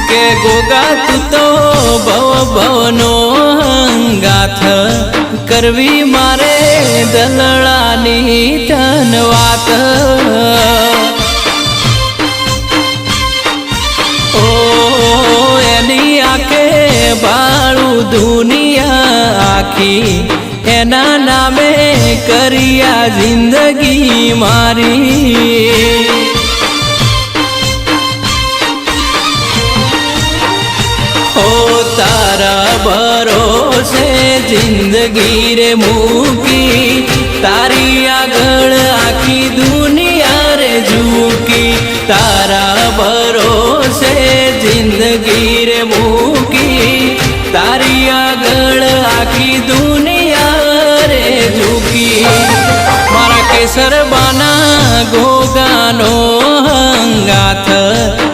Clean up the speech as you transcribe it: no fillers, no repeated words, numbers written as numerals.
કે ગોગા તું તો ભવ ભવનો હંગાથ કરવી મારે દલડાની તન વાત ઓ એની આંખે ભાળું દુનિયા આખી એના નામે કર્યા જિંદગી મારી તારા ભરોસે જિંદગી રે મૂકી તારી આગળ આખી દુનિયા રે ઝૂકી તારા ભરોસે જિંદગી રે મૂકી તારી આગળ આખી દુનિયા રે ઝૂકી મારા કેસર બાના ગોગાનો હંગાથ